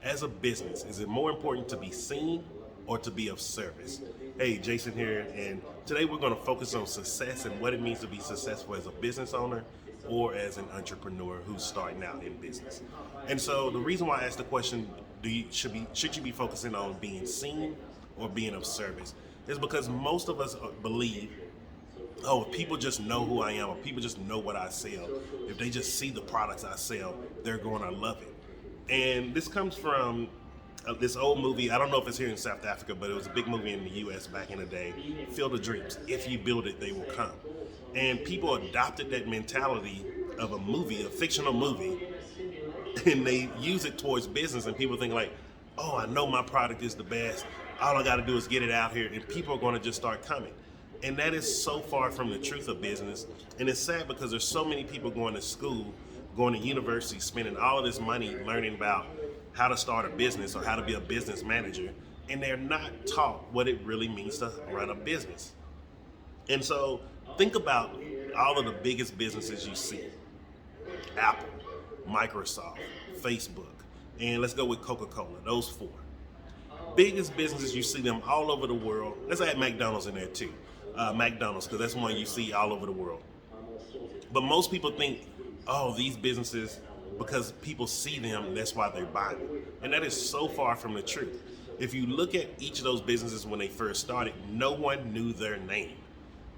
as a business, is it more important to be seen or to be of service? Hey, Jason here, and today we're going to focus on success and what it means to be successful as a business owner or as an entrepreneur who's starting out in business. And so the reason why I asked the question, should you be focusing on being seen or being of service, is because most of us believe, oh, if people just know who I am, or people just know what I sell, if they just see the products I sell, they're going to love it. And this comes from this old movie. I don't know if it's here in South Africa, but it was a big movie in the U.S. back in the day, Field of Dreams. If you build it, they will come. And people adopted that mentality of a movie, a fictional movie, and they use it towards business. And people think like, oh, I know my product is the best. All I got to do is get it out here, and people are going to just start coming. And that is so far from the truth of business. And it's sad because there's so many people going to school, going to university, spending all of this money learning about how to start a business or how to be a business manager, and they're not taught what it really means to run a business. And so think about all of the biggest businesses you see: Apple, Microsoft, Facebook, and let's go with Coca-Cola, those four. Biggest businesses, you see them all over the world. Let's add McDonald's in there too. McDonald's, because that's one you see all over the world. But most people think, oh, these businesses, because people see them, that's why they're buying. And that is so far from the truth. If you look at each of those businesses when they first started, no one knew their name.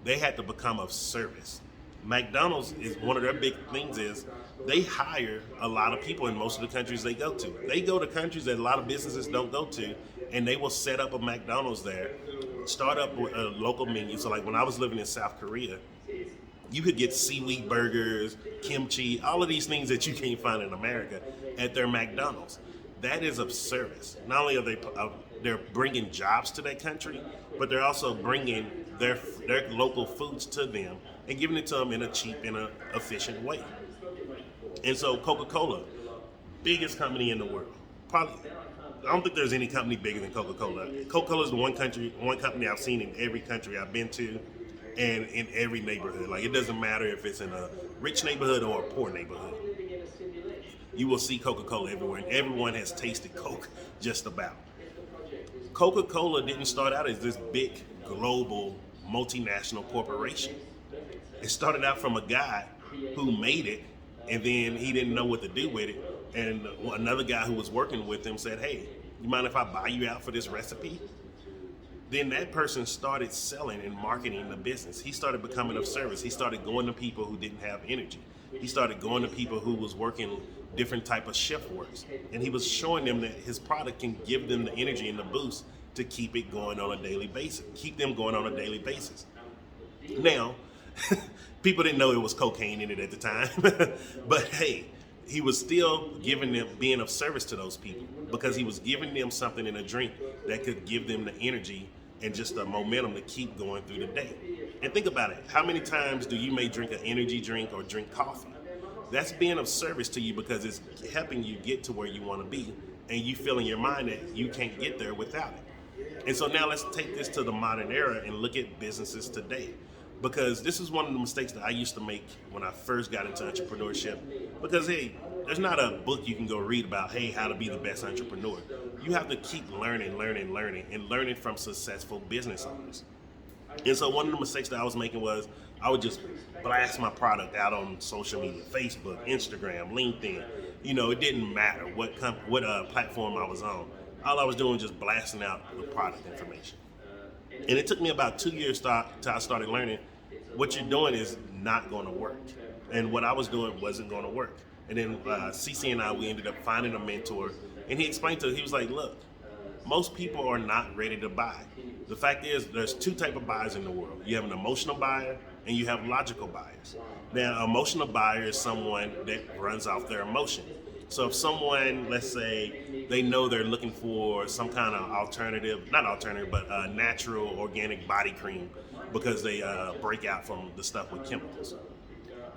They had to become of service. McDonald's, is one of their big things is they hire a lot of people in most of the countries they go to. They go to countries that a lot of businesses don't go to, and they will set up a McDonald's there, start up with a local menu. So like when I was living in South Korea, you could get seaweed burgers, kimchi, all of these things that you can't find in America at their McDonald's. That is of service. Not only are they're bringing jobs to that country, but they're also bringing their local foods to them and giving it to them in a cheap and a efficient way. And so Coca-Cola, biggest company in the world. Probably, I don't think there's any company bigger than Coca-Cola. Coca-Cola is the one company I've seen in every country I've been to, and in every neighborhood. Like, it doesn't matter if it's in a rich neighborhood or a poor neighborhood. You will see Coca-Cola everywhere, and everyone has tasted Coke just about. Coca-Cola didn't start out as this big global multinational corporation. It started out from a guy who made it, and then he didn't know what to do with it. And another guy who was working with him said, hey, you mind if I buy you out for this recipe? Then that person started selling and marketing the business. He started becoming of service. He started going to people who didn't have energy. He started going to people who was working different type of shift works. And he was showing them that his product can give them the energy and the boost to keep it going on a daily basis, keep them going on a daily basis. Now, people didn't know it was cocaine in it at the time, but hey, he was still giving them, being of service to those people, because he was giving them something in a drink that could give them the energy and just the momentum to keep going through the day. And think about it. How many times do you may drink an energy drink or drink coffee? That's being of service to you because it's helping you get to where you want to be, and you feel in your mind that you can't get there without it. And so now let's take this to the modern era and look at businesses today. Because this is one of the mistakes that I used to make when I first got into entrepreneurship. Because, hey, there's not a book you can go read about, hey, how to be the best entrepreneur. You have to keep learning, and learning from successful business owners. And so one of the mistakes that I was making was I would just blast my product out on social media, Facebook, Instagram, LinkedIn. You know, it didn't matter what platform I was on. All I was doing was just blasting out the product information. And it took me about 2 years till I started learning what you're doing is not going to work. And what I was doing wasn't going to work. And then CC and I, we ended up finding a mentor. And he explained to us, he was like, look, most people are not ready to buy. The fact is, there's two types of buyers in the world. You have an emotional buyer and you have logical buyers. Now, an emotional buyer is someone that runs off their emotion. So if someone, let's say, they know they're looking for some kind of natural organic body cream because they break out from the stuff with chemicals.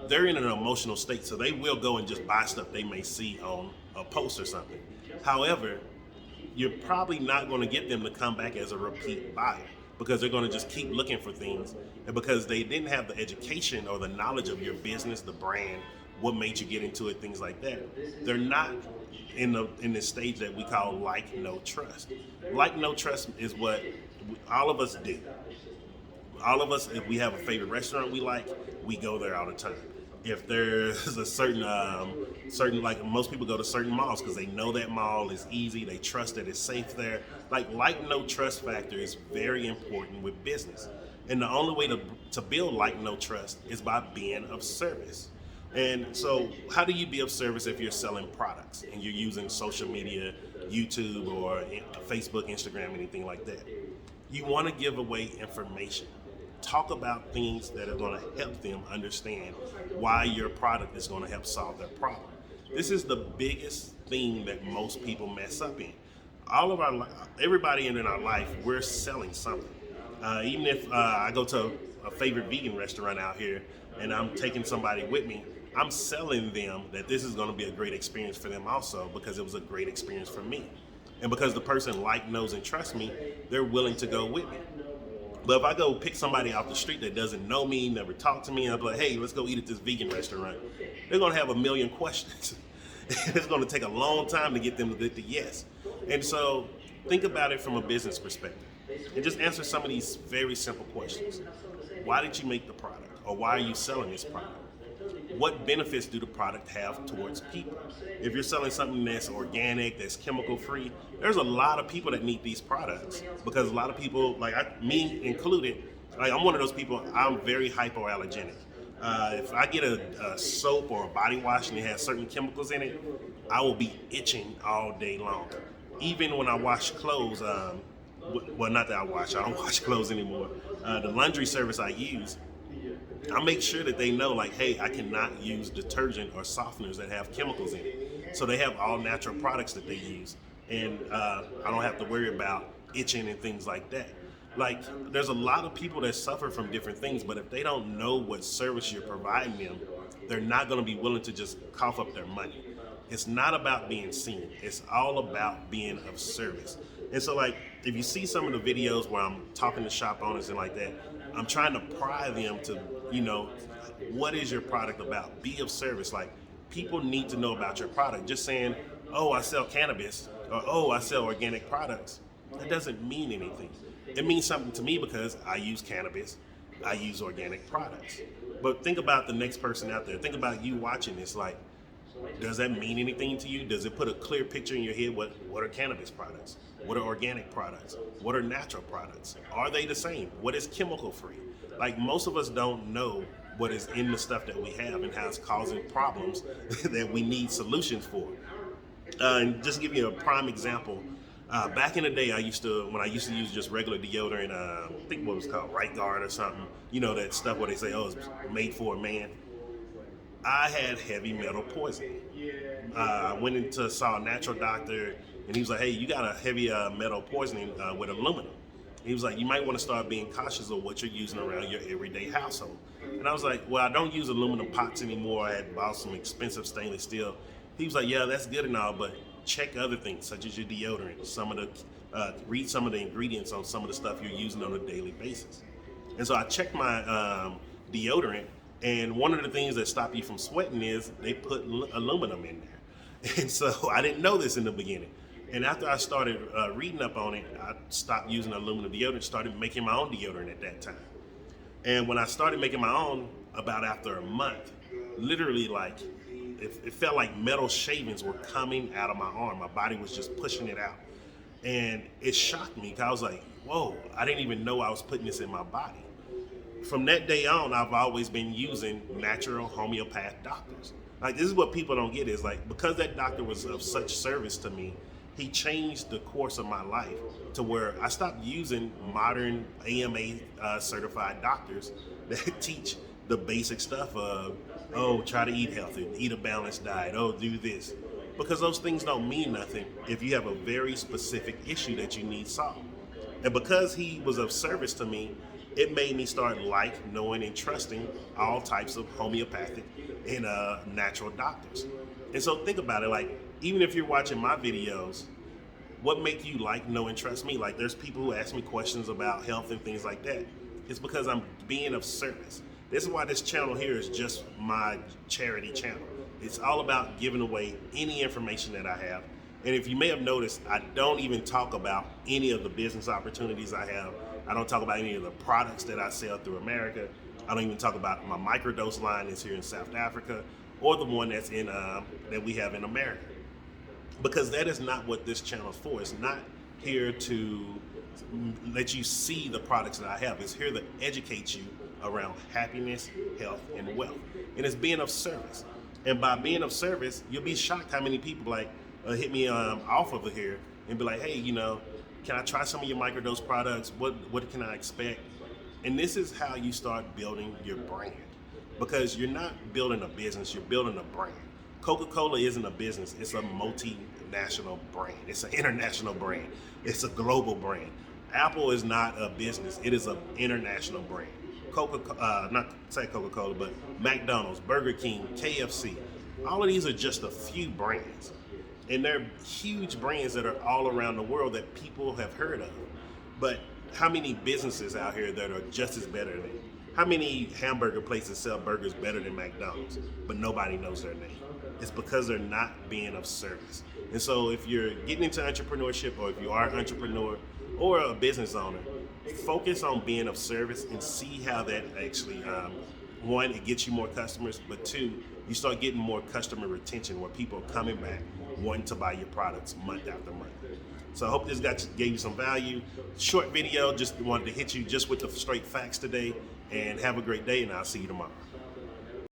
They're in an emotional state, so they will go and just buy stuff they may see on a post or something. However, you're probably not going to get them to come back as a repeat buyer because they're going to just keep looking for things. And because they didn't have the education or the knowledge of your business, the brand, what made you get into it, things like that. They're not in this stage that we call like, no trust. Like, no trust is what all of us do. All of us, if we have a favorite restaurant we like, we go there all the time. If there's a certain like most people go to certain malls because they know that mall is easy, they trust that it's safe there. Like no trust factor is very important with business, and the only way to build like no trust is by being of service. And so, how do you be of service if you're selling products and you're using social media, YouTube or Facebook, Instagram, anything like that? You want to give away information. Talk about things that are going to help them understand why your product is going to help solve their problem. This is the biggest thing that most people mess up in. Everybody in our life, we're selling something. Even if I go to a favorite vegan restaurant out here and I'm taking somebody with me, I'm selling them that this is going to be a great experience for them also, because it was a great experience for me. And because the person knows, and trusts me, they're willing to go with me. But if I go pick somebody off the street that doesn't know me, never talked to me, and I'm like, hey, let's go eat at this vegan restaurant, they're going to have a million questions. It's going to take a long time to get them to get the yes. And so think about it from a business perspective and just answer some of these very simple questions. Why did you make the product? Or why are you selling this product? What benefits do the product have towards people? If you're selling something that's organic, that's chemical free, there's a lot of people that need these products, because a lot of people, me included, I'm one of those people. I'm very hypoallergenic. If I get a soap or a body wash and it has certain chemicals in it, I will be itching all day long. Even when I wash clothes, well, not that I don't wash clothes anymore. The laundry service I use, I make sure that they know, hey, I cannot use detergent or softeners that have chemicals in it. So they have all natural products that they use. And I don't have to worry about itching and things like that. There's a lot of people that suffer from different things, but if they don't know what service you're providing them, they're not going to be willing to just cough up their money. It's not about being seen. It's all about being of service. And so, if you see some of the videos where I'm talking to shop owners and like that, I'm trying to pry them to, what is your product about? Be of service. People need to know about your product. Just saying, oh, I sell cannabis, or oh, I sell organic products, that doesn't mean anything. It means something to me because I use cannabis, I use organic products. But think about the next person out there. Think about you watching this. Does that mean anything to you? Does it put a clear picture in your head? What are cannabis products? What are organic products? What are natural products? Are they the same? What is chemical free? Most of us don't know what is in the stuff that we have and how it's causing problems that we need solutions for. And just to give you a prime example, back in the day, when I used to use just regular deodorant, I think what it was called, Right Guard or something, that stuff where they say, oh, it's made for a man. I had heavy metal poisoning. I went into saw a natural doctor, and he was like, hey, you got a heavy metal poisoning with aluminum. He was like, you might want to start being cautious of what you're using around your everyday household. And I was like, well, I don't use aluminum pots anymore. I had bought some expensive stainless steel. He was like, yeah, that's good and all, but check other things such as your deodorant, read some of the ingredients on some of the stuff you're using on a daily basis. And so I checked my deodorant, and one of the things that stop you from sweating is they put aluminum in there. And so I didn't know this in the beginning. And after I started reading up on it, I stopped using aluminum deodorant, started making my own deodorant at that time. And when I started making my own, about after a month, literally it felt like metal shavings were coming out of my arm. My body was just pushing it out. And it shocked me because I was like, whoa, I didn't even know I was putting this in my body. From that day on, I've always been using natural homeopath doctors. This is what people don't get is because that doctor was of such service to me, he changed the course of my life to where I stopped using modern AMA certified doctors that teach the basic stuff of, oh, try to eat healthy, eat a balanced diet, oh, do this. Because those things don't mean nothing if you have a very specific issue that you need solved. And because he was of service to me, it made me start knowing, and trusting all types of homeopathic and natural doctors. And so think about it, even if you're watching my videos, what make you know, and trust me? There's people who ask me questions about health and things like that. It's because I'm being of service. This is why this channel here is just my charity channel. It's all about giving away any information that I have. And if you may have noticed, I don't even talk about any of the business opportunities I have. I don't talk about any of the products that I sell through America. I don't even talk about my microdose line that's here in South Africa, or the one that's in that we have in America, because that is not what this channel is for. It's not here to let you see the products that I have. It's here to educate you around happiness, health, and wealth. And it's being of service. And by being of service, you'll be shocked how many people hit me off over here and be like, hey, can I try some of your microdose products? What can I expect? And this is how you start building your brand, because you're not building a business, you're building a brand. Coca-Cola isn't a business, it's a multinational brand. It's an international brand. It's a global brand. Apple is not a business, it is an international brand. Not say Coca-Cola, but McDonald's, Burger King, KFC, all of these are just a few brands. And they're huge brands that are all around the world that people have heard of. But how many businesses out here that are just as better than it? How many hamburger places sell burgers better than McDonald's, but nobody knows their name? It's because they're not being of service. And so if you're getting into entrepreneurship, or if you are an entrepreneur or a business owner, focus on being of service and see how that actually, one, it gets you more customers, but two, you start getting more customer retention where people are coming back wanting to buy your products month after month. So I hope this gave you some value. Short video, just wanted to hit you just with the straight facts today, and have a great day, and I'll see you tomorrow.